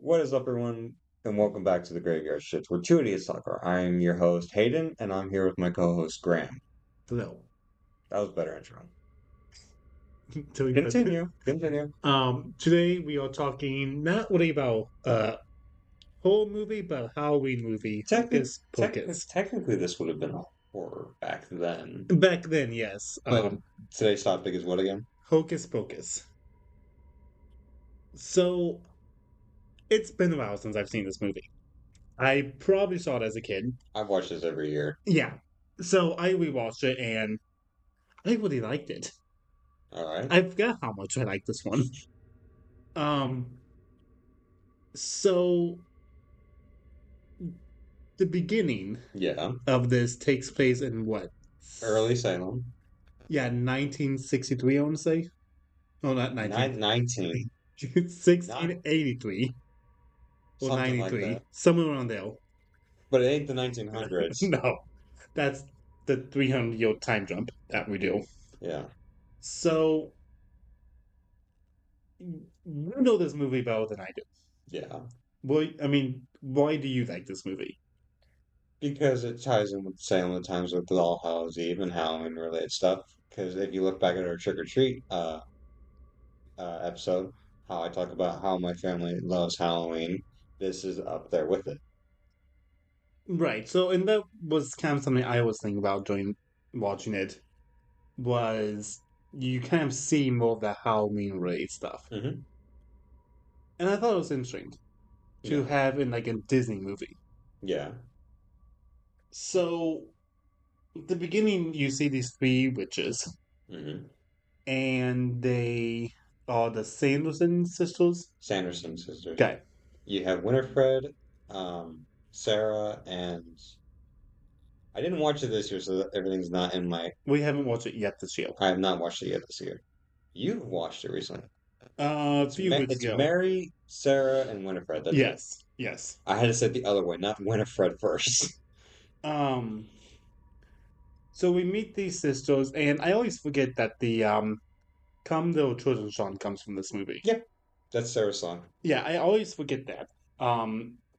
What is up, everyone, and welcome back to the Graveyard Shits, where two idiots talk. I'm your host, Hayden, and I'm here with my co-host, Graham. No. That was a better intro. Doing good. Continue. Today we are talking not really about horror movie, but Halloween movie, Technic Hocus techni Pocus. technically, this would have been a horror back then. Back then, yes. But today's topic is what again? Hocus Pocus. So it's been a while since I've seen this movie. I probably saw it as a kid. I've watched this every year. Yeah. So I rewatched it and I really liked it. All right. I forgot how much I liked this one. Um, so the beginning Yeah. of this takes place in what? Early Salem. Yeah, 1963, I want to say. Oh, not 19. 19. Not 1683 or something like 93, that. somewhere around there. But it ain't the 1900s. No, that's the 300-year time jump that we do. Yeah. So, you know this movie better than I do. Yeah. Well, I mean, why do you like this movie? Because it ties in with Salem at times with All Hallows Eve and Halloween related stuff. Because if you look back at our trick or treat episode, how I talk about how my family loves Halloween, this is up there with it. Right, so, and that was kind of something I was thinking about during watching it, was you kind of see more of the Halloween related stuff. Hmm. And I thought it was interesting to Yeah, have in like a Disney movie. yeah, So, at the beginning, you see these three witches, hmm. and they are the Sanderson sisters. Sanderson sisters. Okay, You have Winifred, Sarah, and I didn't watch it this year, so everything's not in my. we haven't watched it yet this year. I have not watched it yet this year. You've watched it recently. A few weeks It's ago. Mary, Sarah, and Winifred. That's it. Yes, yes. I had to say it the other way, not Winifred first. Um, so we meet these sisters, and I always forget that the "Come Little Children" song comes from this movie. Yep, that's Sarah's song. Yeah, I always forget that.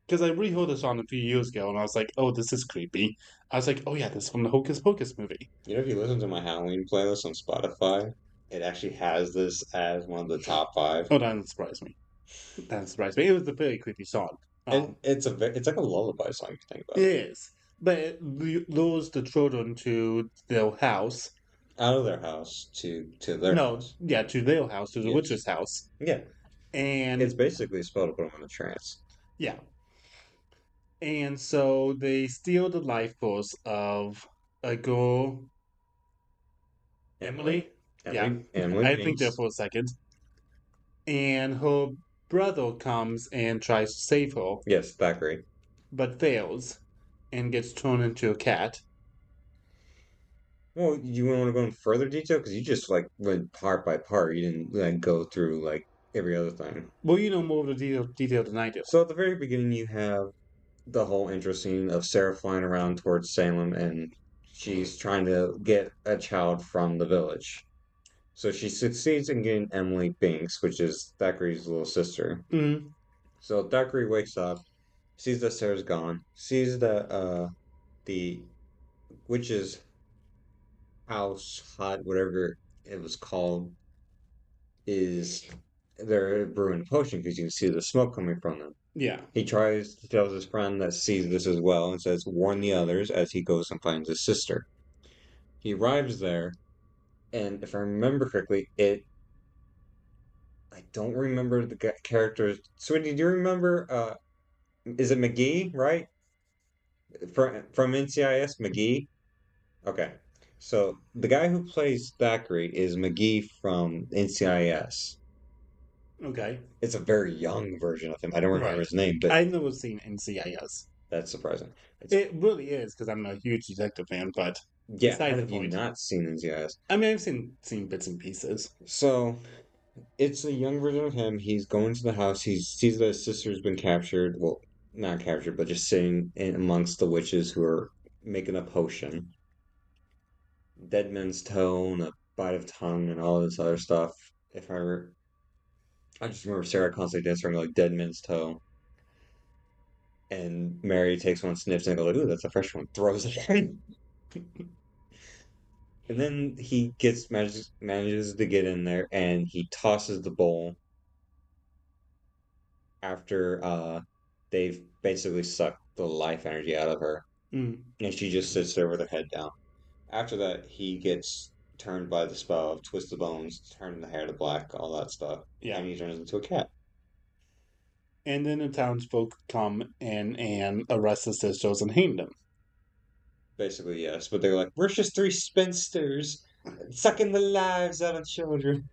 Because I reheard the song a few years ago, and I was like, "Oh, this is creepy." I was like, "Oh yeah, this is from the Hocus Pocus movie." You know, if you listen to my Halloween playlist on Spotify, it actually has this as one of the top five. Oh, that didn't surprise me. That didn't surprise me. It was a very creepy song. And it's like a lullaby song if you think It about it. is, but it lures the children to their house. Out of their house to their No, house. yeah, to their house, to the Yes. witch's house, Yeah. It's and basically a spell to put them in a trance. yeah, and so they steal the life force of a girl, Emily. Emily. Yeah, Emily I think there Binks. for a second, and her brother comes and tries to save her, Yes, Thackeray. but fails, and gets turned into a cat. Well, you want to go in further detail? Because you just like went part by part. You didn't like go through like every other thing. Well, you know more of the detail than I do. So at the very beginning, you have the whole intro scene of Sarah flying around towards Salem and she's trying to get a child from the village. So she succeeds in getting Emily Binks, which is Thackeray's little sister. Mm, So Thackeray wakes up, sees that Sarah's gone, sees that the witch's house, hut, whatever it was called, is they're brewing a potion because you can see the smoke coming from them. yeah. He tries to tell his friend that sees this as well and says, warn the others as he goes and finds his sister. He arrives there, and if I remember correctly, I don't remember the characters. Sweetie, do you remember, is it McGee, right? From NCIS, McGee? Okay. So the guy who plays Thackeray is McGee from NCIS. Okay. It's a very young version of him. I don't remember Right. his name, but I've never seen NCIS. that's surprising. It's It really is because I'm a huge detective fan, but Yeah, how besides the have you point. not seen NCIS? I mean, I've seen bits and pieces. So it's a young version of him. He's going to the house. He sees that his sister's been captured. Well, not captured, but just sitting in amongst the witches who are making a potion. Dead man's toe and a bite of tongue and all this other stuff. I just remember Sarah constantly answering like dead man's toe. And Mary takes one, sniffs, and goes, like, "Ooh, that's a fresh one." Throws it in. And then he gets manages to get in there, and he tosses the bowl after they've basically sucked the life energy out of her, Mm, and she just sits there with her head down. After that, he gets turned by the spell of twist the bones, turn the hair to black, all that stuff, yeah. and he turns into a cat. And then the townsfolk come in and arrest the sisters and hang them. Basically, yes, but they're like, "We're just three spinsters sucking the lives out of children."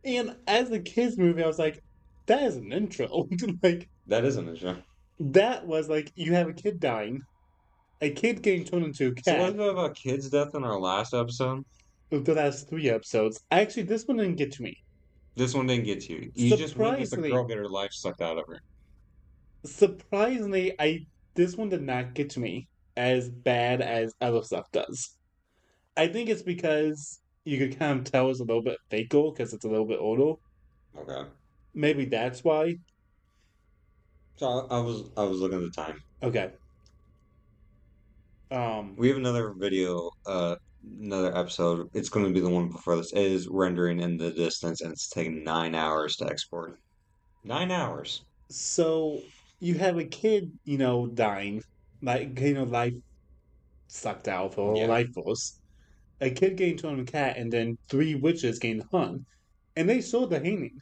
And as a kids movie, I was like, that is an intro. Like That isn't a show. that was like you have a kid dying, a kid getting turned into a So what cat. is it about kids' death in our last episode? The last three episodes. Actually, this one didn't get to me. This one didn't get you. You just witnessed a Surprisingly, girl get her life sucked out of her. surprisingly, I this one did not get to me as bad as other stuff does. I think it's because you could kind of tell it's a little bit faker because it's a little bit older. Okay. Maybe that's why. So I was looking at the time. Okay. Um. We have another video, another episode. It's going to be the one before this. It is rendering in the distance, and it's taking 9 hours to export. 9 hours. So you have a kid, dying, like life sucked out for Yeah. life force. A kid getting turned into a cat, and then three witches getting hung, and they saw the hanging.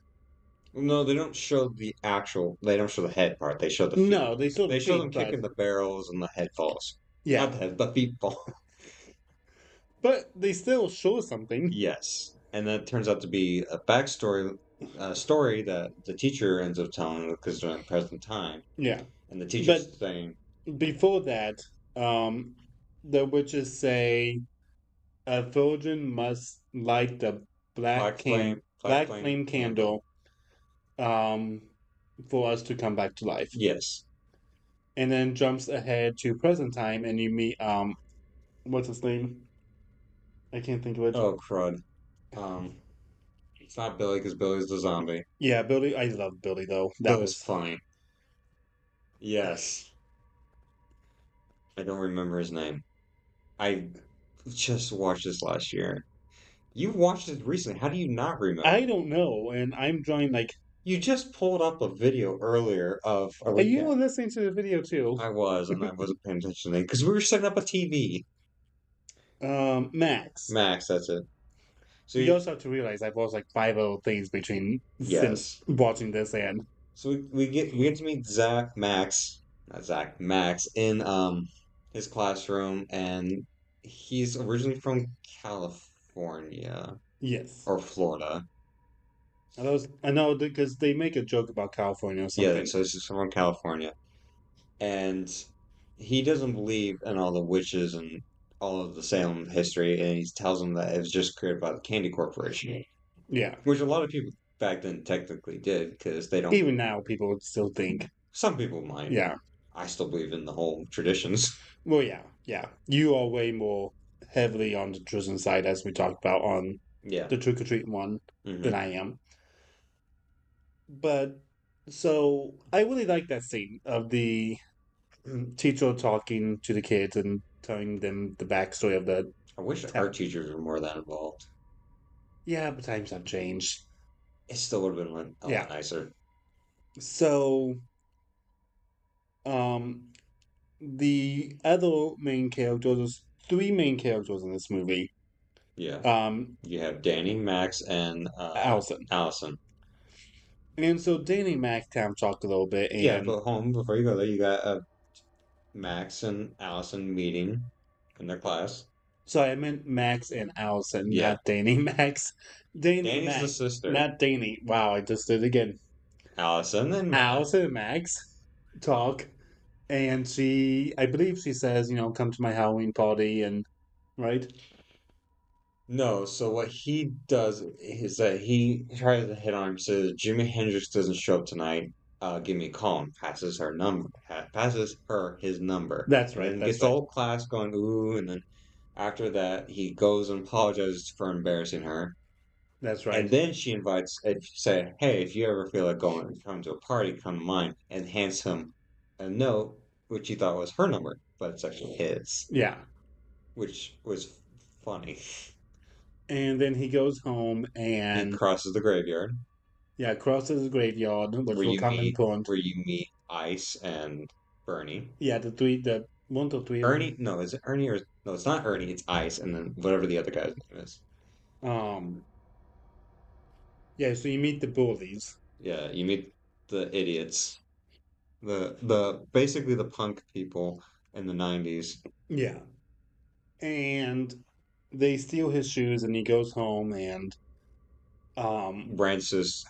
No, they don't show the actual. They don't show the head part. They show the feet. No, they saw the They show them feet, but kicking the barrels, and the head falls. Not yeah, the head, the feet fall. but they still show something. Yes, and that turns out to be a backstory, story that the teacher ends up telling because during present time, Yeah, and the but teacher's saying before that, um, the witches say a virgin must light the black black flame flame candle. candle, um, for us to come back to life. Yes. And then jumps ahead to present time, and you meet what's his name? I can't think of it. Oh crud. Um, it's not Billy because Billy's the zombie. Yeah, Billy. I love Billy though. That Billy's was funny. Yes, I don't remember his name. I just watched this last year. You watched it recently. How do you not remember? I don't know, and I'm drawing like. You just pulled up a video earlier of a You recap. were listening to the video too. I was, and I wasn't paying attention because we were setting up a TV. Max. Max, that's it. So You you, also have to realize I've watched like five other things between since yes. watching this and So we get to meet Zach Max, not Zach Max in his classroom, and he's originally from California yes. or Florida. I know because they make a joke about California or Yeah, something. so he's from California, and he doesn't believe in all the witches and all of the Salem history, and he tells them that it was just created by the Candy Corporation, Yeah. which a lot of people back then technically did because they don't. Even now people would still think. Some people might. Yeah. I still believe in the whole traditions. Well yeah, yeah. You are way more heavily on the Tristan side as we talked about on Yeah. the trick or treat one than Hmm. I am. But so I really like that scene of the teacher talking to the kids and telling them the backstory of the I wish our town. teachers were more that involved. Yeah, but times have changed. It still would have been a Yeah. lot nicer. So, um, the other main characters, there's three main characters in this movie. Yeah. Um, You have Danny, Max, and Allison. Allison. And so Danny and Max kind of talked a little bit, Yeah, and but home before you go there, you got Max and Allison meeting in their class. so I meant Max and Allison, Yeah. not Danny. Max, Danny, Danny's the Max, sister. not Danny. Wow, I just did it again. Allison and Max. Allison and Max talk, and I believe she says, come to my Halloween party, and right? No, so what he does is that he tries to hit on him, says Jimi Hendrix doesn't show up tonight. Give me a call and passes her his number, That's and right. then gets That's the right. whole class going ooh, and then after that he goes and apologizes for embarrassing her, That's and right. then she invites, say, hey, if you ever feel like coming to a party, come to mine, and hands him. a note which he thought was her number, but it's actually his, Yeah. which was funny. And then he goes home He and crosses the graveyard yeah, crosses the graveyard, which where will you come in meet point. where you meet Ice and Bernie. Yeah, the one to three of them. Ernie, no, is it Ernie or no? It's not Ernie. It's Ice, and then whatever the other guy's name is. Um, yeah, so you meet the bullies. Yeah, you meet the idiots, the basically the punk people in the '90s. Yeah. And they steal his shoes and he goes home and um Brance's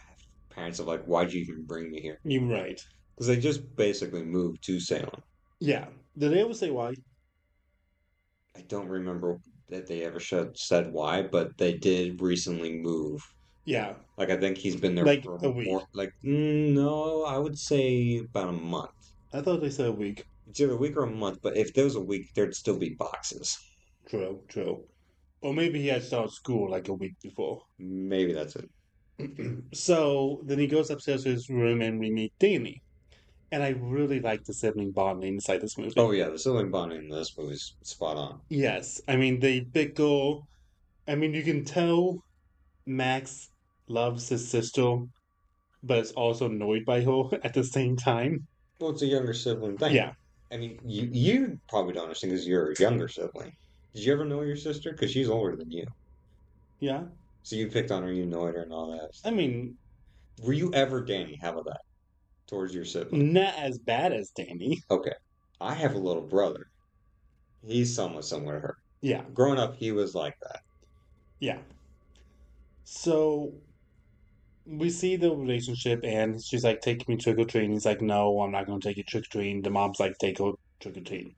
parents are like, "Why'd you even bring me here?" you're right. Because they just basically moved to Salem. Yeah. Did they ever say why? I don't remember that they ever said why, but they did recently move. Yeah. Like I think he's been there Like for a week. more, like no, I would say about a month. I thought they said a week. It's either a week or a month, but if there was a week, there'd still be boxes. True, true. Or maybe he had started school like a week before. Maybe that's it. So then he goes upstairs to his room and we meet Danny. And I really like the sibling bonding inside this movie. Oh yeah, the sibling bonding in this movie is spot on. Yes, I mean they bickle. I mean you can tell Max loves his sister, but is also annoyed by her at the same time. Well, it's a younger sibling thing. Yeah, I mean, you probably don't understand because you're a younger sibling. Did you ever know your sister? Because she's older than you. yeah. So you picked on her, you annoyed her, and all that I stuff. mean, Were you ever, Danny, how about that, towards your sibling? not as bad as Danny. Okay. I have a little brother. He's somewhat similar to her. Yeah, Growing up, he was like that. yeah. So we see the relationship, and she's like, "Take me trick or treating." He's like, "No, I'm not going to take you trick or treating." The mom's like, "Take her trick or treating."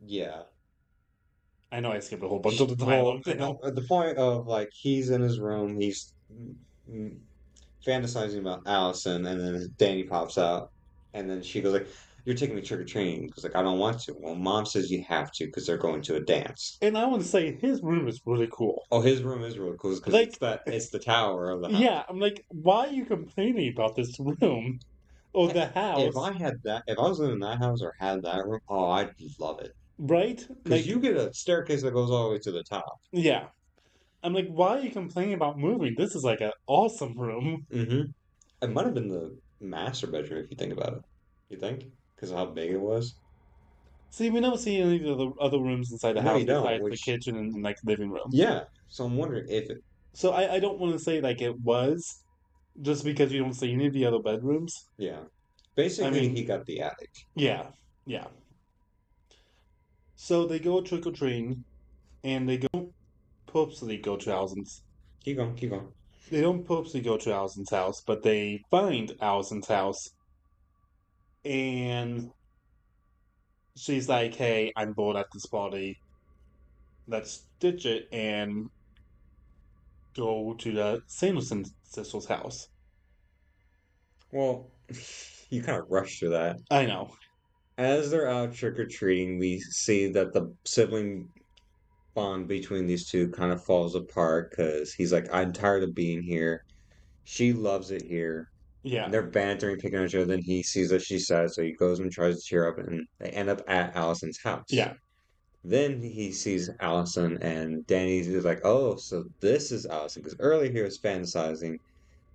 Yeah. I know I skipped a whole bunch of the Well, dialogue now. at the point of like he's in his room, he's mm, fantasizing about Allison, and then Danny pops out, and then she goes like, "You're taking me trick or treating." Because like I don't want to. Well, Mom says you have to because they're going to a dance. And I want to say his room is really cool. Oh, his room is really cool because Like, it's the tower of the house. yeah, I'm like, why are you complaining about this room or Heck, the house, if I was living in that house or had that room, oh, I'd love it. right? Because Like, you get a staircase that goes all the way to the top. yeah. I'm like, why are you complaining about moving? This is like an awesome room. Mm-hmm. It might have been the master bedroom if you think about it. You think? Because of how big it was? See, we never see any of the other rooms inside the No, house you don't. besides the Which, kitchen and like living room. yeah. So I'm wondering if it, So I don't want to say like it was just because you don't see any of the other bedrooms. yeah. I Basically, he mean, got the attic. yeah, yeah. So they go trick or treating and they don't purposely go to Allison's. Keep going, keep going. They don't purposely go to Allison's house, but they find Allison's house and she's like, "Hey, I'm bored at this party. Let's ditch it and go to the Sanderson sister's house." Well, you kind of rushed through that. I know. As they're out trick-or-treating, we see that the sibling bond between these two kind of falls apart because he's like, I'm tired of being here. She loves it here. And Yeah, they're bantering, picking on each other. Then he sees that she's sad, so he goes and tries to cheer up, and they end up at Allison's house. yeah. Then he sees Allison, and Danny's is like, "Oh, so this is Allison." Because earlier he was fantasizing,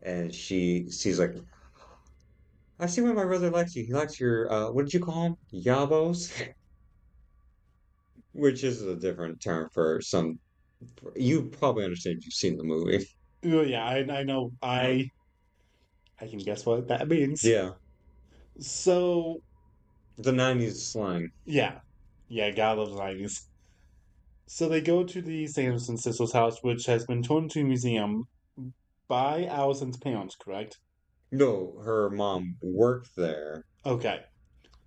and she's like, "I see why my brother likes you. He likes your what did you call him? Yabos," which is a different term for some. You probably understand if you've seen the movie. Oh, yeah, I know. I can guess what that means. Yeah, So the '90s slang. yeah, yeah. God loves nineties. So they go to the Sanderson sister's house, which has been turned into a museum by Allison's parents. Correct? No, her mom worked there. Okay.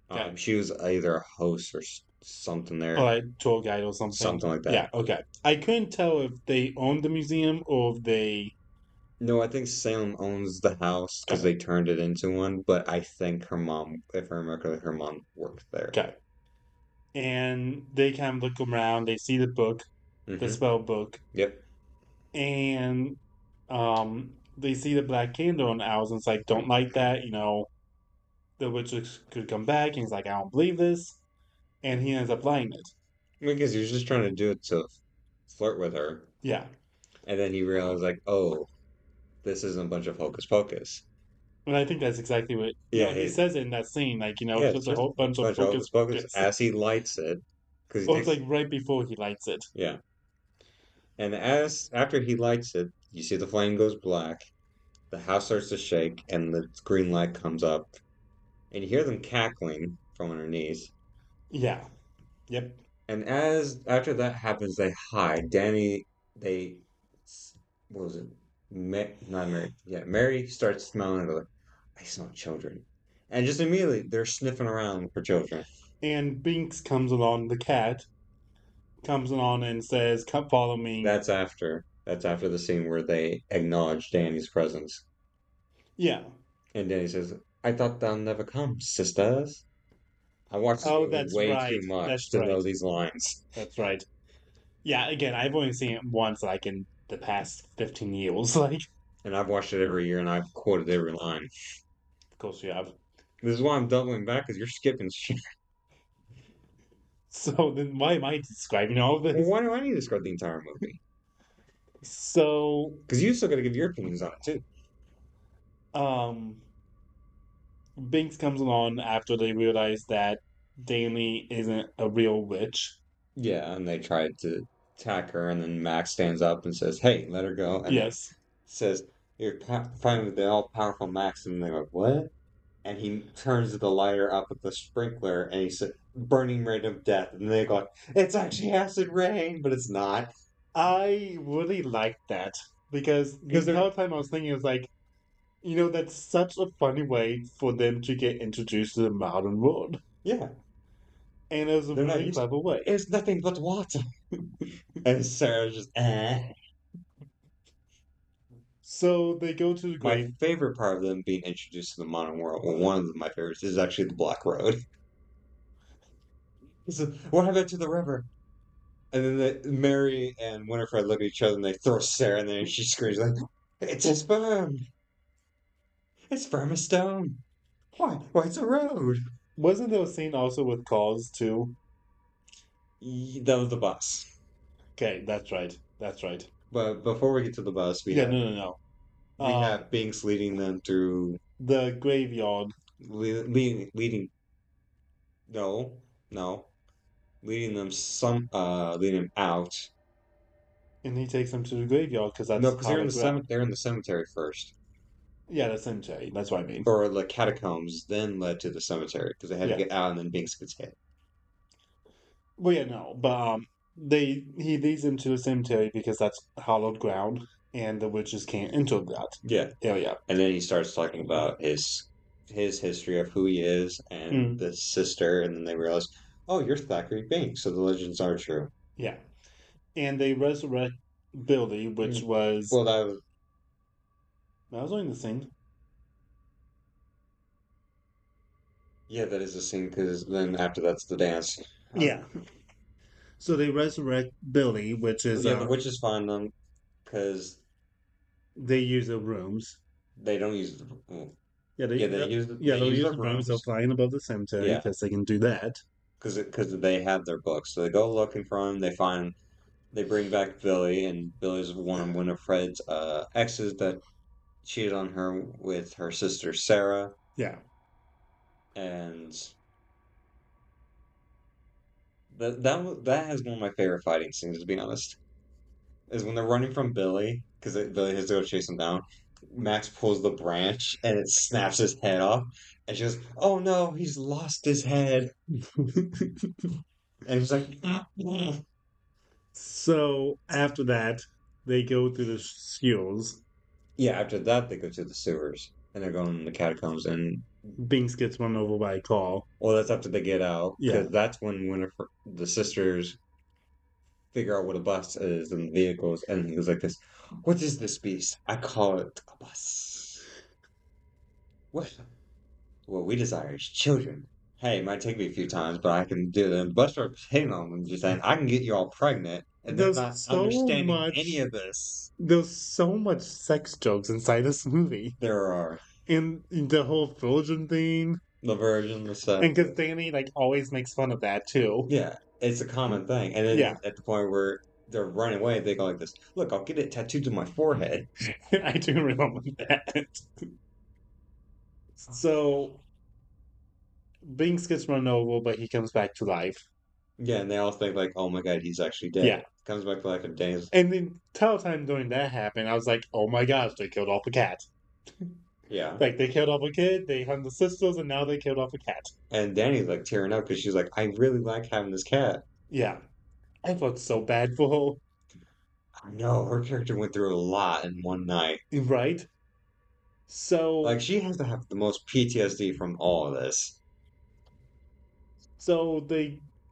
Okay. She was either a host or something All there, right, tour guide or something. something like that. Yeah. Okay. I couldn't tell if they owned the museum or if they. No, I think Salem owns the house because Okay. they turned it into one, but I think her mom, if I remember correctly, her mom worked there. Okay. And they kind of look around. They see the book, the Mm-hmm. spell book, Yep. and they see the black candle, and Allison's like, "Don't like that," the witch could come back, and he's like, I don't believe this, and he ends up lying it. Because he was just trying to do it to flirt with her, Yeah, and then he realized like, oh, this isn't a bunch of hocus pocus. and I think that's exactly what Yeah, he says it in that scene, like yeah, it's it's just a just whole a bunch of bunch of focus hocus pocus focus. as he lights it, because he Oh, it's takes, like right before he lights it. yeah, and as after he lights it, you see the flame goes black, the house starts to shake, and the green light comes up, and you hear them cackling from underneath. Yeah. Yep. And as after that happens, they hide. They, what was it? Not Mary. Yeah, Mary starts smelling it. Like, I smell children, and just immediately they're sniffing around for children. And Binks comes along, the cat comes along and says, come follow me. That's after the scene where they acknowledge Danny's presence, Yeah. and Danny says, "I thought they'll never come, sisters." I watched this Oh, movie that's way right. too much That's to right. know these lines, That's right. Yeah, again, I've only seen it once, like in the past 15 years. Like, and I've watched it every year, and I've quoted every line. of course you have. This is why I'm doubling back because you're skipping shit. So then why am I describing all of Well, this? why do I need to describe the entire movie? So, Because you still got to give your opinions on it too. um, Binks comes along after they realize that Danny isn't a real witch. Yeah, and they tried to attack her, and then Max stands up and says, "Hey, let her go," and Yes. says, "You're finally the all-powerful Max," and they're like, "What?" And he turns the lighter up with the sprinkler, and he said, "Burning rate of death," and they go, "It's actually acid rain," but it's not I really liked that because the because they're entire time I was thinking, it was like, that's such a funny way for them to get introduced to the modern world. yeah, And it was a they're not really used. clever way. It's nothing but water, and Sarah's just eh. So they go to the My grave. favorite part of them being introduced to the modern world, well, one of my favorites, is actually the Black Road. He said, "What happened to the river?" And then Mary and Winifred look at each other and they throw Sarah, and then she screams like, "It's a sperm! It's firm as stone! Why? Why, it's a road!" Wasn't there a scene also with cars too? That was the bus. Okay, that's right. That's right. But before we get to the bus, Yeah, no, no, no. we have Binks leading them through The graveyard, leading no no leading them leading them out. and he takes them to the graveyard because No, that's because hallowed ground. they're in the cemetery first. Yeah, that's cemetery. That's what I mean. Or the catacombs then led to the cemetery because they had to Yeah. get out, and then Binks gets hit. Well, yeah, no, but he leads them to the cemetery because that's hallowed ground, and the witches can't enter that Yeah, area. and then he starts talking about his history of who he is and Mm, the sister, and then they realize, oh, you're Thackeray Binks, so the legends are true. yeah, and they resurrect Billy, which Mm. was Well, that was only the scene. yeah, that is a scene because then after that's the dance. Uh, Yeah. So they resurrect Billy, which is yeah, the witches find them because they use the rooms. they don't use well, Yeah, yeah yeah they they'll use use their the rooms. They'll rooms. fly in above the cemetery Yeah, because they can do that. because they have their books, so they go looking for him. They bring back Billy, and Billy's one of Winifred's exes that cheated on her with her sister Sarah, Yeah. and that has one of my favorite fighting scenes, to be honest, is when they're running from Billy because Billy has to go chase him down. Max pulls the branch and it snaps his head off, and she goes, "Oh no, he's lost his head," and he's like, So after that, they go through the skills. "Yeah." After that, they go to the sewers and they're going in the catacombs, and Binks gets run over by a car. well, that's after they get out Yeah. because that's when Winifred, the sisters figure out what a bus is and the vehicles, and he goes like this, "What is this beast? I call it a bus. What? What we desire is children. Hey, it might take me a few times, but I can do it." And bus driver's hitting on them, just saying, "I can get you all pregnant," and they're There's not so understanding any much of this. there's so much sex jokes inside this movie. There are, And the whole Trojan thing. The version, the set. And because Danny like always makes fun of that too. Yeah, it's a common thing. And then Yeah, at the point where they're running away, they go like this. Look, I'll get it tattooed to my forehead. I do remember that. So Binks gets run over, but he comes back to life. Yeah, and they all think like, oh my God, he's actually dead. Yeah. Comes back to life and Danny's, And the entire time during that happened, I was like, oh my gosh, they killed off a cat. yeah. Like they killed off a kid, they hung the sisters, and now they killed off a cat. And Danny's like tearing up because she's like, I really like having this cat. Yeah. I felt so bad for I know her character went through a lot in one night. her. Right? So Like she has to have the most PTSD from all of this. so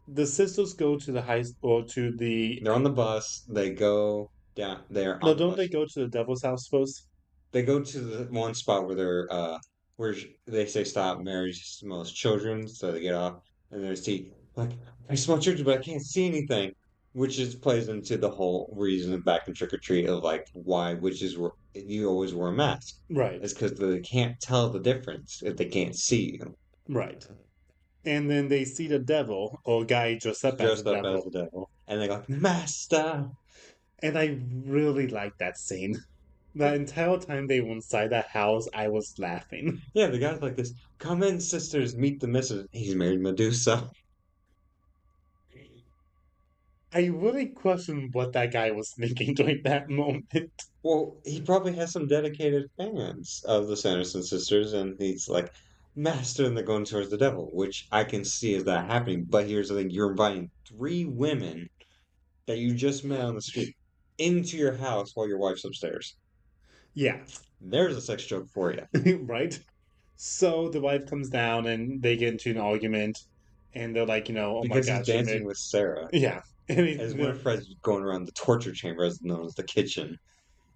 the sisters go to the high or to the They're on the bus. They go down. They're no, on the don't they bus. go to the devil's house first? They go to the one spot where they're they say stop Mary smells children, so they get off and they see like I smell children, but I can't see anything, which is plays into the whole reason back in Trick or Treat of like why witches were you always wear a mask. Right, It's because they can't tell the difference if they can't see you. right. And then they see the devil or a guy dressed up as a Dressed up as devil. the devil, and they go Master. And I really like that scene. The entire time they were inside that house, I was laughing. Yeah, the guy's like this. Come in, sisters, meet the missus. He's married Medusa. I really questioned what that guy was thinking during that moment. Well, he probably has some dedicated fans of the Sanderson sisters, and he's like, Master, and they're going towards the devil, which I can see as that happening. But here's the thing you're inviting three women that you just met on the street into your house while your wife's upstairs. Yeah, There's a sex joke for you. right? So the wife comes down and they get into an argument, and they're like, oh my Because he's gosh, she dancing made, with Sarah, yeah, and as Winifred's going around the torture chamber, as known as the kitchen,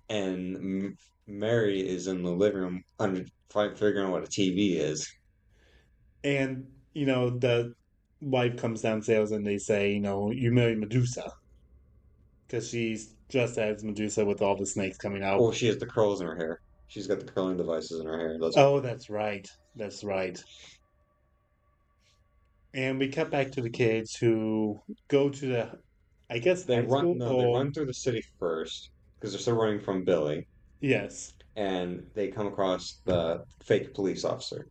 and Mary is in the living room under figuring out what a TV is. and the wife comes downstairs and they say, you married Medusa because she's dressed as Medusa with all the snakes coming out. Well, she has the curls in her hair. She's got the curling devices in her hair. That's Oh, that's right, that's right. And we cut back to the kids who go to the, I guess, they high run. school No, they or run through the city first because they're still running from Billy, yes. and they come across the fake police officer.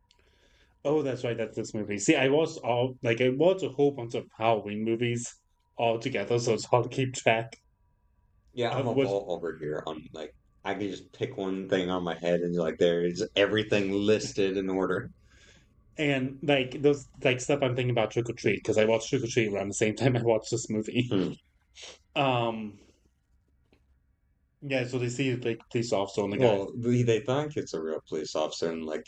Oh, that's right. That's this movie. See, I watched a whole bunch of Halloween movies all together, so it's hard to keep track Yeah, I'm of a which. vault over here on like I can just pick one thing on my head and like there is everything listed in order. And like those like stuff I'm thinking about Trick or Treat because I watched Trick or Treat around the same time I watched this movie. Hmm. Um, yeah, so they see the like, police officer and the guy. Well, they think it's a real police officer and like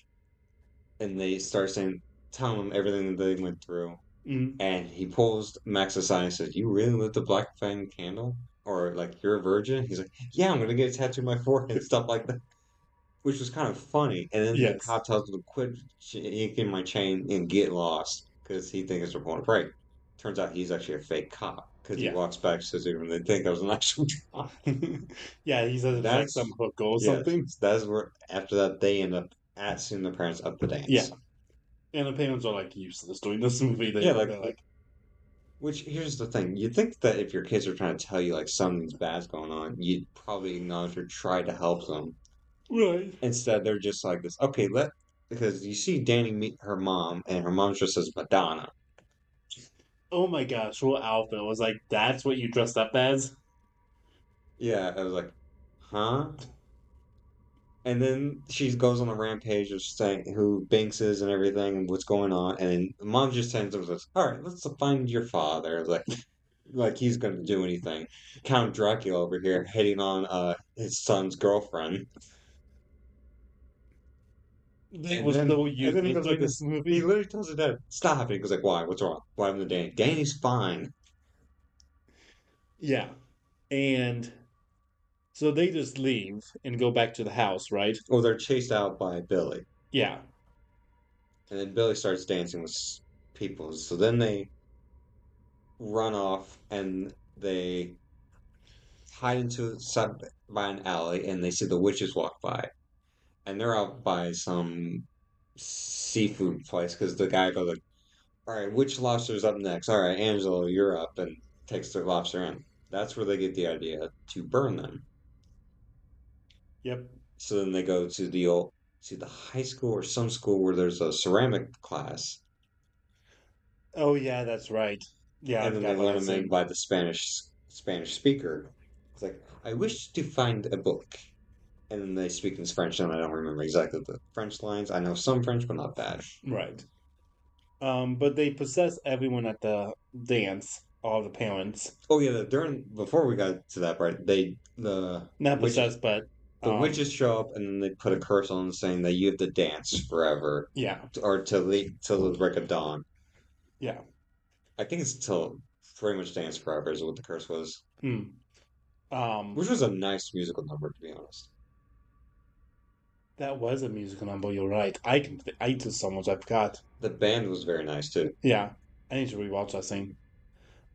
and they start saying telling him everything that they went through. Mm, And he pulls Max aside and says, You really lit the black flame candle? Or like you're a virgin? He's like, Yeah, I'm gonna get a tattoo on my forehead, stuff like that. Which was kind of funny. And then the yes, cop tells him to quit yanking my chain and get lost because he thinks they're going to break. Turns out he's actually a fake cop because he yeah, walks back and says even they think I was an actual cop. yeah. He says it's like some That's hooker or yes. something. That's where after that they end up at seeing their parents up the Yeah, dance. and the parents are like useless during this movie. Yeah, They're like, which here's the thing. You'd think that if your kids are trying to tell you like something's bad's going on, you'd probably acknowledge or try to help them. right. Instead, they're just like this. Okay, let because you see Danny meet her mom, and her mom's dressed as Madonna. Oh my gosh, her outfit was like, that's what you dressed up as? Yeah, I was like, huh? And then she goes on a rampage of saying who Binks is and everything, and what's going on. And then the mom just sends him this. All right, let's find your father. Like he's gonna do anything. Count Dracula over here hitting on his son's girlfriend. They were so And then he useless goes like during this this. He movie. literally tells her dad, "Stop it." He goes like, "Why? What's wrong? Why happened to Danny? Danny's fine." Yeah. And so they just leave and go back to the house, right? Well, they're chased out by Billy, Yeah. and then Billy starts dancing with people. So then they run off and they hide into by an alley, and they see the witches walk by, and they're out by some seafood place because the guy goes like, "All right, which lobster's up next? All right, Angelo, you're up," and takes the lobster in. That's where they get the idea to burn them. Yep. So then they go to the high school or some school where there's a ceramic class, Oh yeah, that's right. Yeah, I and then they forgot about let that him in scene. by the Spanish speaker. It's like, I wish to find a book. And then they speak in French, and I don't remember exactly the French lines. I know some French, but not bad. Right. But they possess everyone at the dance, all the parents. Oh yeah, during before we got to that part, Not witches possessed, but the witches show up, and then they put a curse on them saying that you have to dance forever, yeah, or till the break of dawn. yeah. I think it's till pretty much dance forever is what the curse was, Hmm. Um, which was a nice musical number to be honest. that was a musical number. You're right. I did so much. I forgot. The band was very nice too. Yeah, I need to rewatch that scene.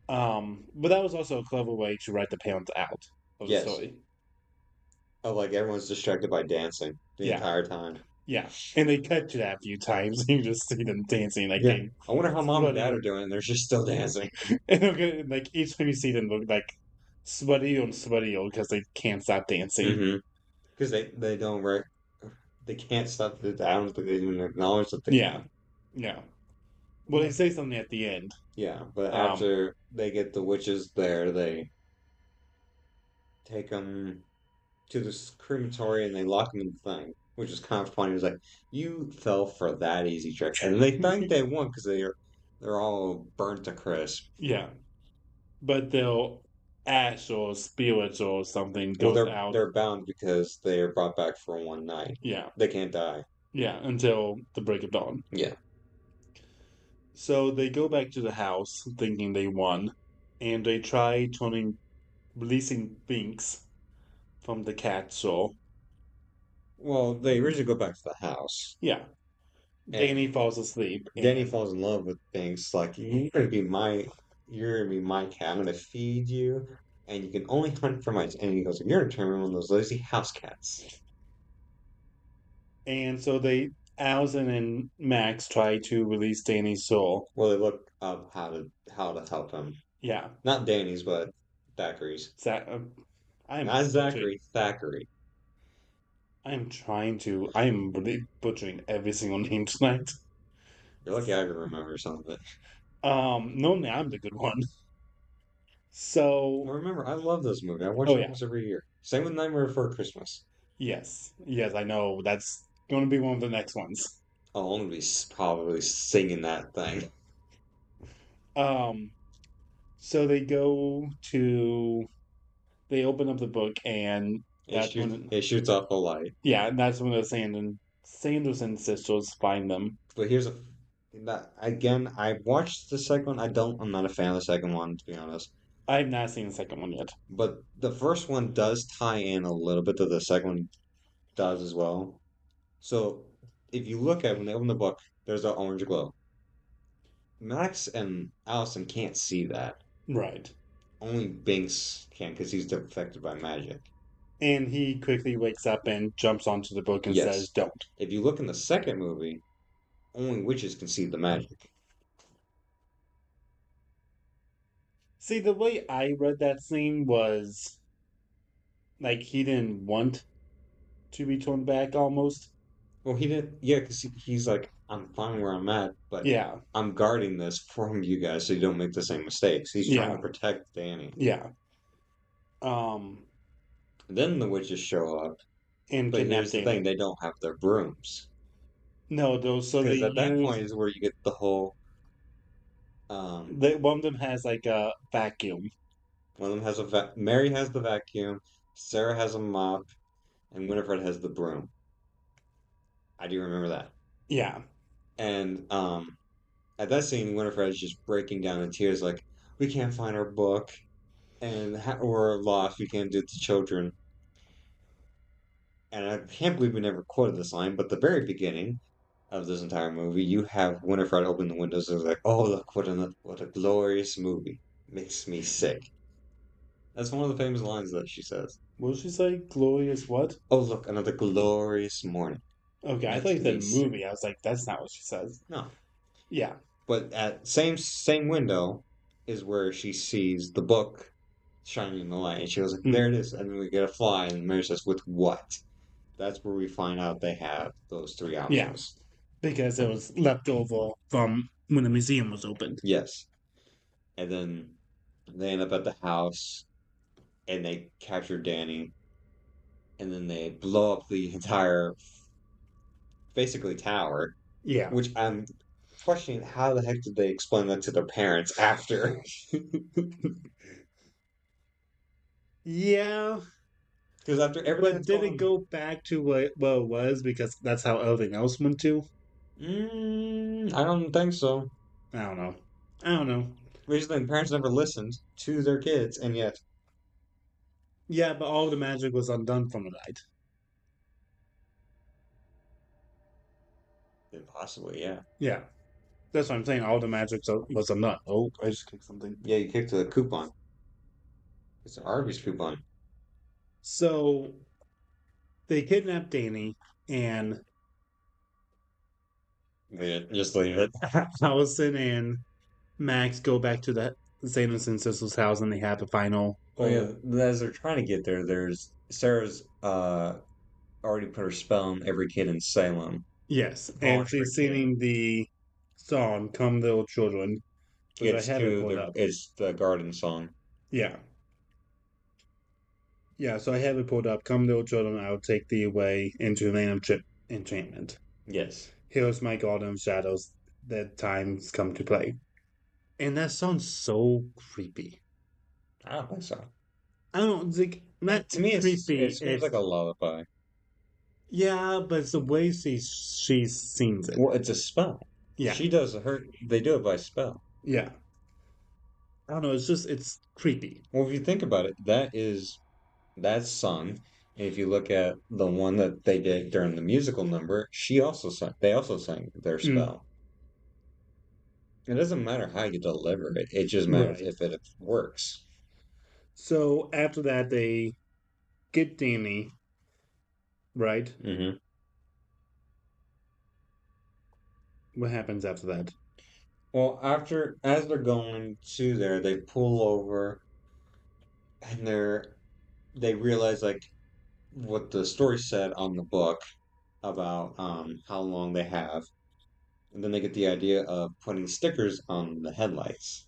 But that was also a clever way to write the parents out of the Yes, story. oh, like everyone's distracted by dancing the Yeah, entire time. yeah. And they cut to that a few times. You just see them dancing, like Yeah, getting I wonder how mom and sweaty, dad are doing. And they're just still dancing. and okay, like each time you see them look like sweaty and sweaty because they can't stop dancing. Mm-hmm. Because they don't they can't stop the I don't think they even acknowledge that they Yeah, can. yeah. Well, they But say something at the end. yeah, but Um, after they get the witches there, they take them to this crematory and they lock them in the thing, which is kind of funny. It's like you fell for that easy trick, and they think they won because they're all burnt to crisp. yeah, but they'll ash or spirit or something Well, goes out. they're bound because they are brought back for one night. Yeah, They can't die. yeah, until the break of dawn. Yeah. So they go back to the house thinking they won, and they try turning releasing Binks from the cat soul. Well, they originally go back to the house, Yeah, and Danny falls asleep, Danny and falls in love with Binks. Like you're gonna be my cat. I'm gonna feed you, and you can only hunt for mice. And he goes, "You're gonna turn me one of those lazy house cats." so they Alison and Max try to release Danny's soul. Well, they look up how to help him. Yeah, Not Danny's, but Thackeray's. Zach, I'm Not butchering. Zachary, Thackeray. I'm trying to. I'm really butchering every single name tonight. You're lucky I can remember some of it. Normally I'm the good one. Well, So, remember, I love this movie. I watch oh it yeah, almost every year. Same with Nightmare Before Christmas. yes, yes, I know. That's going to be one of the next ones. Oh, I'm gonna be probably singing that thing. Um, so they open up the book, and that's when, It shoots off a light. yeah, that's when the Sanderson sisters find them. But here's a that again. I watched the second one. I'm not a fan of the second one to be honest. I have not seen the second one yet. But the first one does tie in a little bit to the second one does as well. So if you look at when they open the book, there's an orange glow. Max and Allison can't see that. Right. Only Binks can because he's affected by magic. And he quickly wakes up and jumps onto the book and says, Yes. "Don't." If you look in the second movie, only witches can see the magic. See, the way I read that scene was like he didn't want to be turned back almost. Well, he didn't. Yeah, because he's like, I'm fine where I'm at, but Yeah, I'm guarding this from you guys so you don't make the same mistakes. He's trying to yeah, protect Danny. yeah. Um, Then the witches show up, and but kidnap here's the thing: Danny. they don't have their brooms No, though. So they because at that use point is where you get the whole. Um, one of them has like a vacuum. one of them has Mary has the vacuum, Sarah has a mop, and Winifred has the broom. I do remember that. Yeah, And at that scene, Winifred is just breaking down in tears, like, "We can't find our book, and we're lost. We can't do it to children." And I can't believe we never quoted this line, but the very beginning of this entire movie, you have Winifred open the windows and is like, "Oh, look, what a glorious movie. Makes me sick." That's one of the famous lines that she says. what did she say? Glorious what? "Oh, look, another glorious morning." Okay, I thought you next to said these. movie. I was like, that's not what she says. No, Yeah. but at same window is where she sees the book shining in the light, and she goes like, "There it Mm, is." And then we get a fly, and Mary says, "With what?" That's where we find out they have those three yeah. options. Because it was left over from when the museum was opened. Yes, and then they end up at the house, and they capture Danny, and then they blow up the entire basically tower, Yeah. which I'm questioning how the heck did they explain that to their parents after? Yeah. Because after everything But that's did going it on, go back to what it was because that's how everything else went to? I don't think so. I don't know. I don't know. Basically, parents never listened to their kids, and yet, Yeah, but all the magic was undone from the night. possibly, yeah. Yeah. That's what I'm saying. All the magic was undone. Oh, I just kicked something. Yeah, you kicked a coupon. It's an Arby's coupon. So they kidnapped Danny and Yeah, just leave it. Allison and Max go back to the Sanderson sister's house and they have the final. Oh yeah, Oh, as they're trying to get there, there's Sarah's already put her spell on every kid in Salem. yes. On And every she's kid. singing the song, Come Little Children, which I It's have it to pulled the up. it's the garden song. Yeah. Yeah, so I have it pulled up. Come, little children, I will take thee away into the land of enchantment. Yes. Here's my garden of shadows that times come to play. And that sounds so creepy. I don't think so. I don't know, it's like not To me, it creepy. screams like a It's lullaby. yeah, but it's the way she sings it. Well, it's a spell. Yeah, She does her. They do it by spell. yeah. I don't know. It's just it's creepy. Well, if you think about it, that's sung. And if you look at the one that they did during the musical number, she also sang. They also sang their Mm, spell. It doesn't matter how you deliver it. It just matters right. if it works. So after that, they get Danny right. Hmm. What happens after that? Well, as they're going to there, they pull over and they realize like what the story said on the book about how long they have, and then they get the idea of putting stickers on the headlights,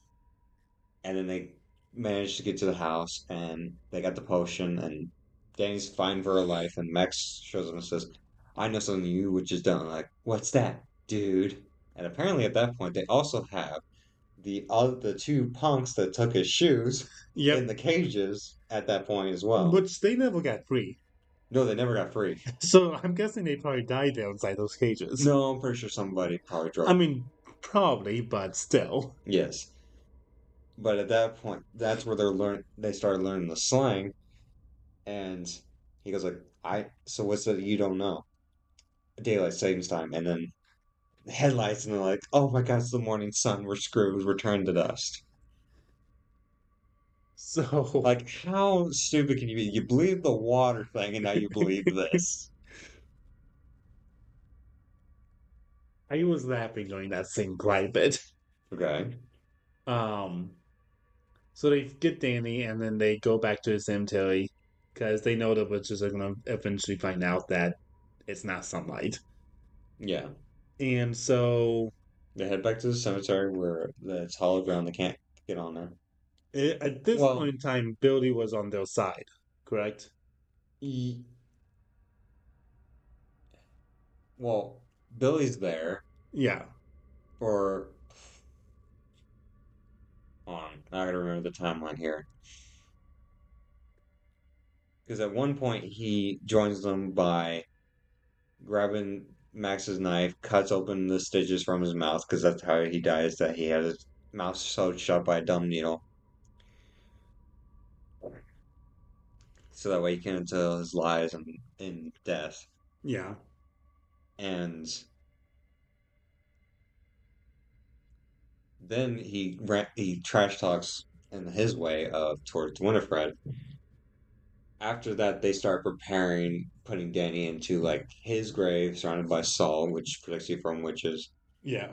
and then they manage to get to the house, and they got the potion, and Danny's fine for her life, and Max shows up and says, "I know something you would just don't like. What's that, dude?" And apparently at that point they also have the two punks that took his shoes in Yep. the cages at that point as well. Which they never got free. No, they never got free. So I'm guessing they probably died there inside those cages. No, I'm pretty sure somebody probably I drove. mean, probably, but still. Yes, but at that point, that's where they started learning the slang, and he goes like, "I so what's that you don't know? Daylight savings time." And then headlights, and they're like, "Oh my God, it's the morning sun. We're screwed. We're turned to dust." So Like, how stupid can you be? You believe the water thing, and now you believe this. I was laughing during that scene quite a bit. Okay. Um, so they get Danny and then they go back to the cemetery because they know the witches are gonna eventually find out that it's not sunlight. Yeah. And so They head back to the cemetery where it's hollow ground. They can't get on there. at this point Well, in time, Billy was on their side, correct? e well, Billy's there Yeah, for. Hold on, I gotta remember the timeline here. Because at one point he joins them by grabbing Max's knife, cuts open the stitches from his mouth, because that's how he dies, that he had his mouth sewed shut by a dumb needle. So that way he can tell his lies in death. yeah, And then he trash talks in his way of towards Winifred, after that, they start preparing, putting Danny into like his grave, surrounded by salt, which protects you from witches. Yeah,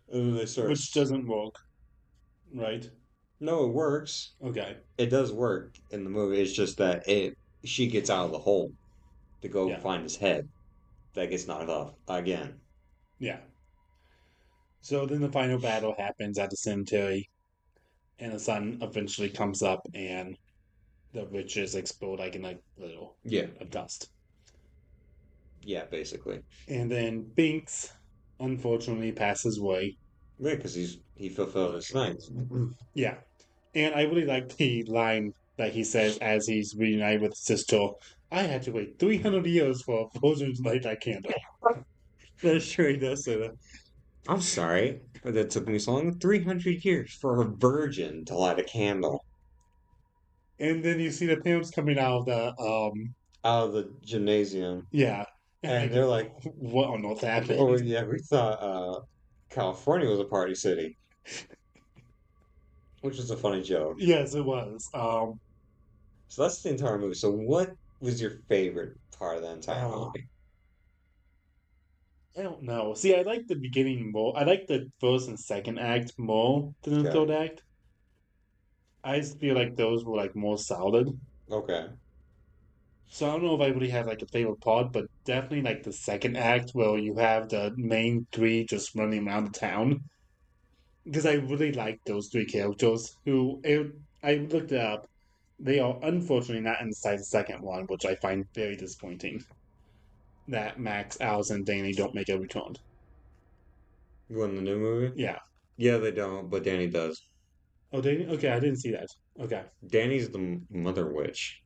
And then they start. which doesn't work, right? No, it works. Okay. It does work in the movie. It's just that it she gets out of the hole to go Yeah, find his head that gets knocked off again. yeah. So then the final battle happens at the cemetery, and the sun eventually comes up, and the witches explode like in like little Yeah, of dust. yeah, basically. And then Binks unfortunately passes away. Yeah, because he fulfilled his thing. Yeah. And I really like the line that he says as he's reunited with his sister. I had to wait 300 years for a virgin to light that candle. That sure he does say that. I'm sorry, but that took me so long. 300 years for a virgin to light a candle And then you see the parents coming out of the out of the gymnasium, yeah. And and like they're like, what on earth "Oh happened? yeah, we thought California was a party city," which is a funny joke. Yes, it was. So that's the entire movie. So what was your favorite part of the entire Uh movie? I don't know. See, I like the beginning more. I like the first and second act more than the Okay, third act. I just feel like those were like more solid. okay. So I don't know if I really have like a favorite part, but definitely like the second act where you have the main three just running around the town. Because I really like those three characters I looked it up. They are unfortunately not inside the second one, which I find very disappointing. That Max, Alice, and Danny don't make a return. You want the new movie? Yeah. Yeah, they don't, but Danny does. Oh, Danny? Okay, I didn't see that. Okay. Danny's the mother witch.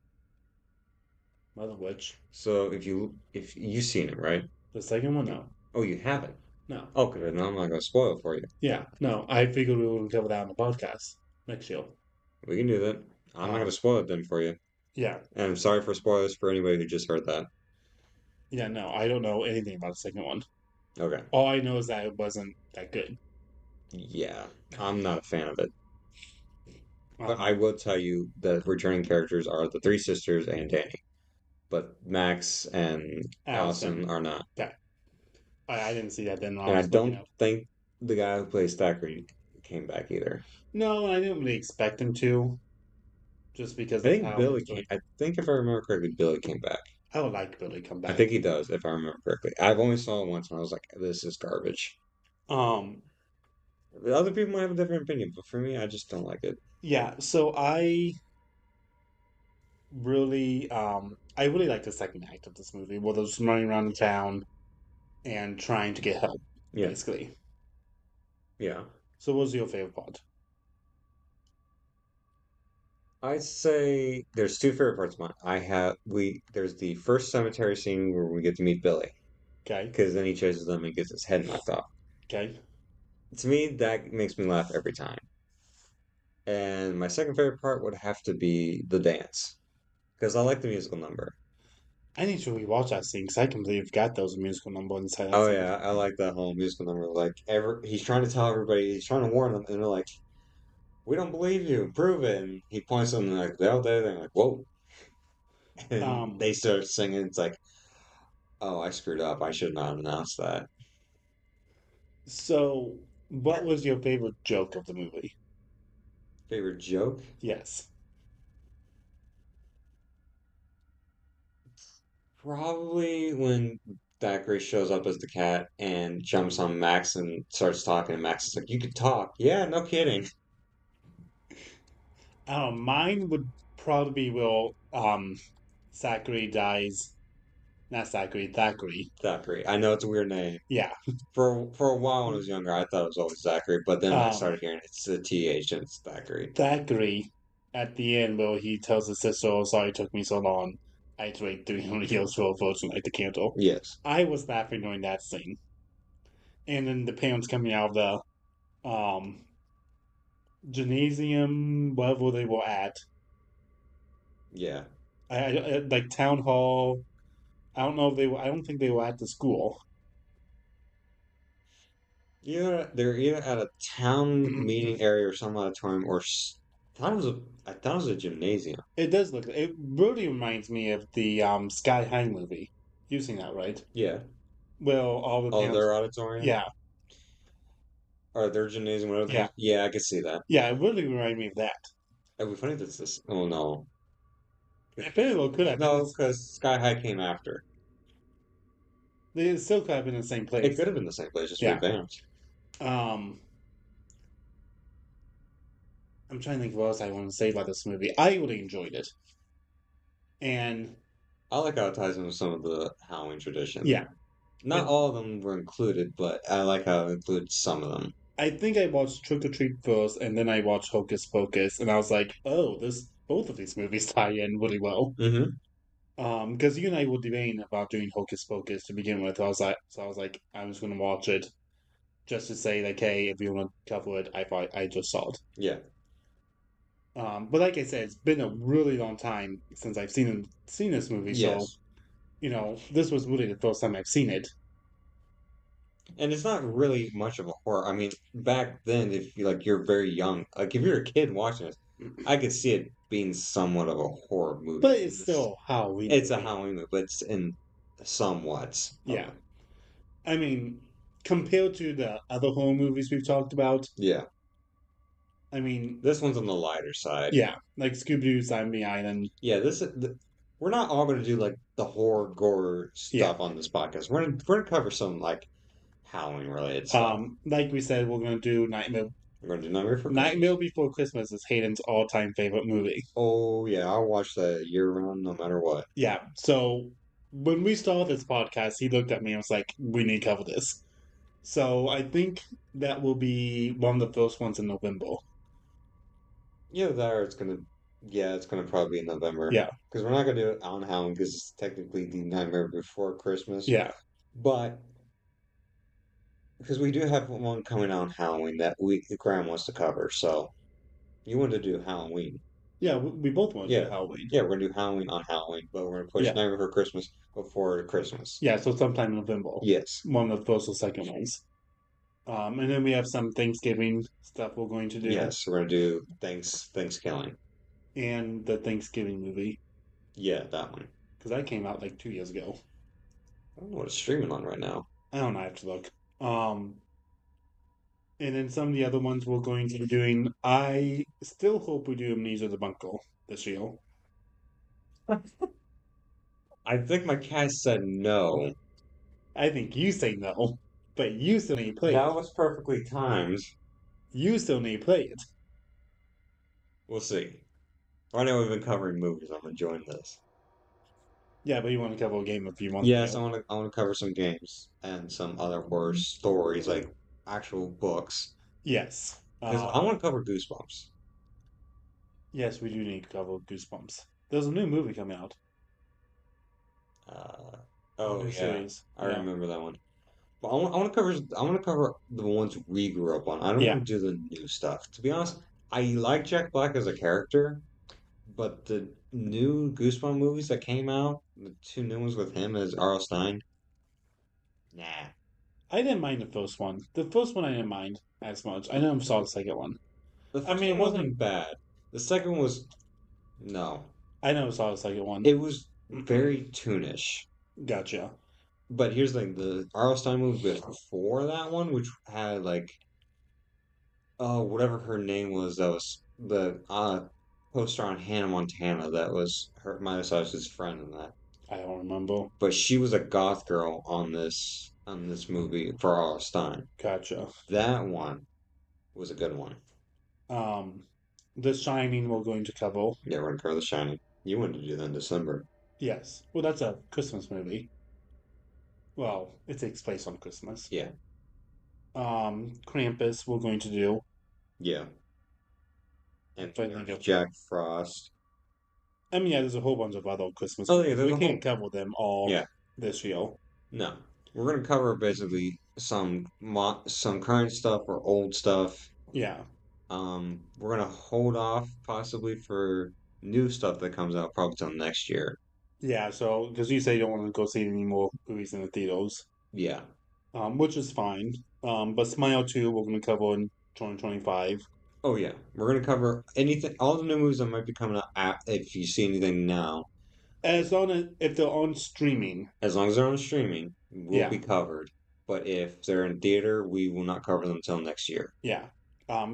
Mother Witch. So if you've seen it, right? The second one? No. Oh, you haven't. No. Okay, then I'm not gonna spoil it for you. Yeah. No. I figured we would cover that on the podcast next year. We can do that. I'm not gonna Um, spoil it then for you. yeah. And I'm sorry for spoilers for anybody who just heard that. Yeah, no, I don't know anything about the second one. Okay. All I know is that it wasn't that good. Yeah, I'm not a fan of it. But I Um, will tell you the returning characters are the three sisters and Danny. But Max and Allison Allison. are not. Yeah. I didn't see that then when I And I was looking don't up. think the guy who plays Thackeray came back either. No, I didn't really expect him to, just because I of think how the Billy came. story. I think if I remember correctly, Billy came back. I would like Billy to come I think back. he does, if I remember correctly. I've only saw it once and I was like, this is garbage. Um, The other people might have a different opinion, but for me, I just don't like it. yeah, so I really like the second act of this movie, where they're just running around the town and trying to get help, Yeah, basically. yeah. So, what was your favorite part? I'd say there's two favorite parts of mine. There's the first cemetery scene where we get to meet Billy, Okay, because then he chases them and gets his head knocked off. okay. To me, that makes me laugh every time. And my second favorite part would have to be the dance, because I like the musical number. I need to rewatch that scene because I completely forgot there was a musical number inside that Oh scene. yeah, I like that whole musical number. Like he's trying to tell everybody, he's trying to warn them, and they're like, "We don't believe you. Prove it." And he points them and they're like, "They're there." They're like, "Whoa!" And Um, they start singing. It's like, "Oh, I screwed up. I should not have announced that." so what was your favorite joke of the movie? Favorite joke? Yes. Probably when Thackeray shows up as the cat and jumps on Max and starts talking. And Max is like, "You could talk." Yeah, no kidding. Mine would probably be Will Zachary dies. Not Zachary, Thackeray. Thackeray. I know it's a weird name. Yeah. For a while when I was younger, I thought it was always Zachary, but then I Um, started hearing it's the TH and it's Thackeray. Thackeray at the end where he tells his sister, "Oh, sorry it took me so long. I had to wait 300 years for a virgin like the candle." Yes. I was laughing during that scene. And then the parents coming out of the gymnasium, whatever they were at. Yeah. Like town hall. I don't know if they were. I don't think they were at the school. They're either at a town meeting area or some auditorium, thought it was I thought it was a gymnasium. It does look. It really reminds me of the Sky High movie. You've seen that, right? Yeah. Well, all the Oh, panels. their auditorium Yeah, or their gymnasium, whatever the yeah, hell. Yeah, I could see that. yeah. It really reminded me of that. It would be funny if it's this. Oh no, It very well could have been. no, because Sky High came after. They still could have been in the same It place. could have been the same place, just Yeah. revamped. Um, I'm trying to think what else I want to say about this movie. I really enjoyed it, and I like how it ties in with some of the Halloween tradition. yeah, Not and all of them were included, but I like how it includes some of them. I think I watched Trick or Treat first, and then I watched Hocus Pocus, and I was like, oh, this both of these movies tie in really well. Hmm. Because you and I were debating about doing Hocus Pocus to begin with. I was like, I'm just gonna watch it just to say like, hey, if you want to cover it, I just saw it. Yeah. But like I said, it's been a really long time since I've seen this movie, so Yes. this was really the first time I've seen it. And it's not really much of a horror. I mean, back then, if you like, you're very young. Like, if you're a kid watching this, I could see it being somewhat of a horror movie. But it's still a Halloween It's a movie. Halloween movie, but it's in somewhat of Yeah. a I mean, compared to the other horror movies we've talked about, yeah. I mean, This one's on the lighter side. yeah, like Scooby Doo, Zombie Island. Yeah, we're not all going to do like the horror gore Yeah. stuff on this podcast. We're gonna cover some like Halloween related stuff. Like we said, we're gonna do Nightmare. We're gonna do Nightmare for Nightmare Christmas. Before Christmas is Hayden's all-time favorite movie. Oh yeah, I'll watch that year round no matter what. Yeah. So when we started this podcast, he looked at me and was like, "We need to cover this." So I think that will be one of the first ones in November. Yeah, there it's gonna yeah, it's gonna probably be in November Yeah. because we're not gonna do it on Halloween because it's technically the Nightmare Before Christmas. Yeah. But because we do have one coming out on Halloween that we Graham wants to cover, so you want to do Halloween. Yeah. We both want to do Yeah. Halloween. Yeah, we're gonna do Halloween on Halloween, but we're gonna push Yeah. Nightmare Before Christmas before Christmas. Yeah. So sometime in November, Yes. one of the first or second ones. And then we have some Thanksgiving stuff we're going to do, Yes, we're gonna do Thanksgiving. and the Thanksgiving movie Yeah, that one. because that came out like 2 years ago. I don't know what it's streaming on right now. I don't know. I have to look. And then some of the other ones we're going to be doing. I still hope we do Amnesia the Bungle this year. I think my cat said no. I think you say no, but you still need to play it. That was perfectly timed. You still need to play it. We'll see. Right now we've been covering movies. I'm enjoying this. Yeah, but you want to cover a game if you want Yes, to. I want to cover some games and some other horror stories, like actual books, Yes. because I want to cover Goosebumps. Yes, we do need to cover Goosebumps. There's a new movie coming out. Uh, A oh new yeah, series. I Yeah. remember that one. But I want to cover the ones we grew up on. I don't Yeah. want to do the new stuff. To be honest, I like Jack Black as a character, but the new Goosebumps movies that came out, the two new ones with him as R.L. Stein, nah. I didn't mind the first one. The first one I didn't mind as much. I never saw the second one. The I first mean, it one wasn't. wasn't bad. The second one was no. I never saw the second one. It was very toonish. Gotcha. But here's the thing: the R.L. Stein movie before that one, which had like oh whatever her name was, that was the poster on Hannah Montana. That was her Miley Cyrus's friend in that. I don't remember. But she was a goth girl on this movie for R.L. Stein. Gotcha. That one was a good one. Um, The Shining we're going to cover. Yeah, we're gonna cover The Shining. You wanted to do that in December. Yes. Well, that's a Christmas movie. Well, it takes place on Christmas. Yeah, Krampus we're going to do. yeah. And If I think of. Jack Frost. I mean, yeah, there's a whole bunch of other Christmas Oh yeah, movies. there's We a whole can't cover them all yeah. this year. No, we're gonna cover basically some current stuff or old stuff. Yeah. We're gonna hold off possibly for new stuff that comes out probably till next year. Yeah, so, because you say you don't want to go see any more movies in the theaters, Yeah, which is fine. But Smile 2, we're going to cover in 2025. Oh yeah, we're gonna cover anything, all the new movies that might be coming out. If you see anything now, As long as if they're on streaming. as long as they're on streaming, will Yeah, be covered. But if they're in theater, we will not cover them until next year. yeah.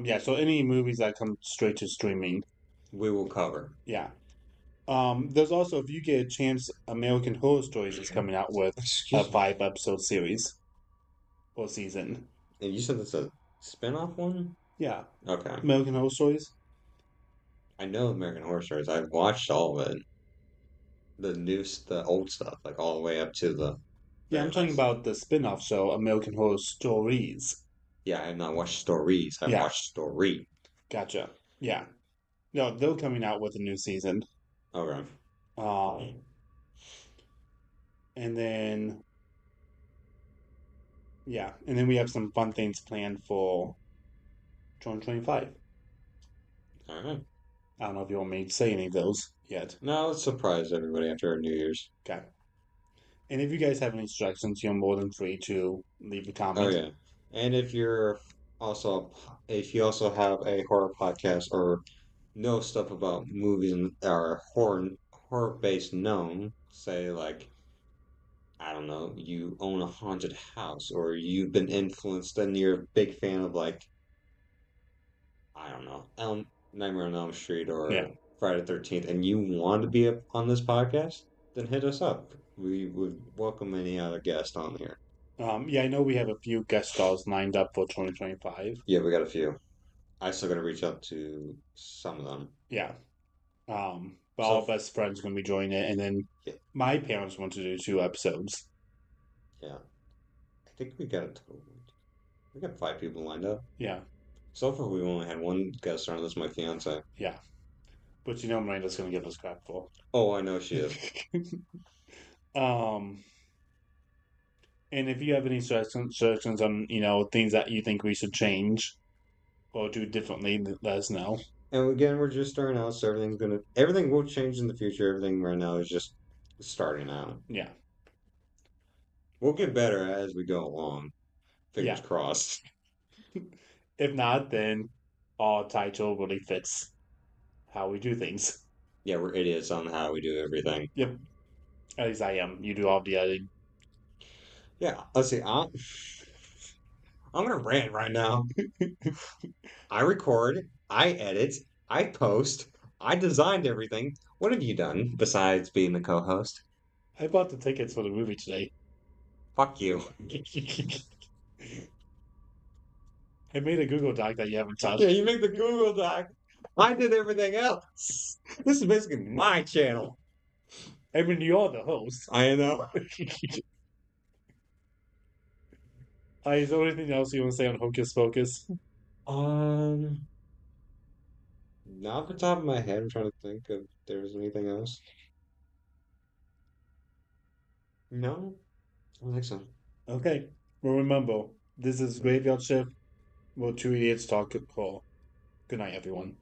Yeah, so any movies that come straight to streaming, We will cover. yeah. There's also, if you get a chance, American Horror Stories is coming out with a Excuse me. 5 episode series or season. And you said that's a spin-off one? Yeah, Okay. American Horror Stories. I know American Horror Stories. I've watched all of it. The old stuff, like all the way up to the Yeah, very I'm talking last. about the spin-off show, American Horror Stories. Yeah, I have not watched Stories. I've Yeah, watched Story. gotcha. Yeah. No, they're coming out with a new season. Okay. Um, and then yeah, and then we have some fun things planned for 2025. All right. I don't know if you want me to say any of those yet. Now let's surprise everybody after our New Year's. Okay. And if you guys have any suggestions, you're more than free to leave a Oh comment. yeah. And also if you also have a horror podcast or know stuff about movies and or horror based known, say like I don't know, you own a haunted house or you've been influenced and you're a big fan of like I don't know, Nightmare on Elm Street Yeah. or Friday the 13th and you want to be up on this podcast, then hit us up. We would welcome any other guest on here. Yeah, I know we have a few guest stars lined up for 2025. Yeah, we got a few. I still gotta reach out to some of them. Yeah. But So all best friends are going to be joining it. And then yeah, my parents want to do 2 episodes. yeah. I think we got a total. We got 5 people lined up. Yeah. So far, we've only had one guest star, and that's my fiance. Yeah. But you know Miranda's going to give us crap for. Oh, I know she is. um, and if you have any suggestions on, things that you think we should change or do differently, let us know. And again, we're just starting out, so everything will change in the future. Everything right now is just starting out. Yeah. We'll get better as we go along. Fingers Yeah. crossed. If not, then our title really fits how we do things. Yeah, we're idiots on how we do everything. Yep. At least I am. You do all the editing. Yeah, let's see. I'm gonna rant right now. I record, I edit, I post, I designed everything. What have you done besides being the co-host? I bought the tickets for the movie today. Fuck you. I made a Google Doc that you haven't Yeah, touched. you make the Google Doc. I did everything else. This is basically my channel. I mean, you're the host. I know. Is there anything else you want to say on Hocus Pocus? Um, Not off the top of my head. I'm trying to think if there's anything else. No, I don't think so. Okay. Well, remember, this is Graveyard Shift. Well, two idiots talk call. Good night, everyone.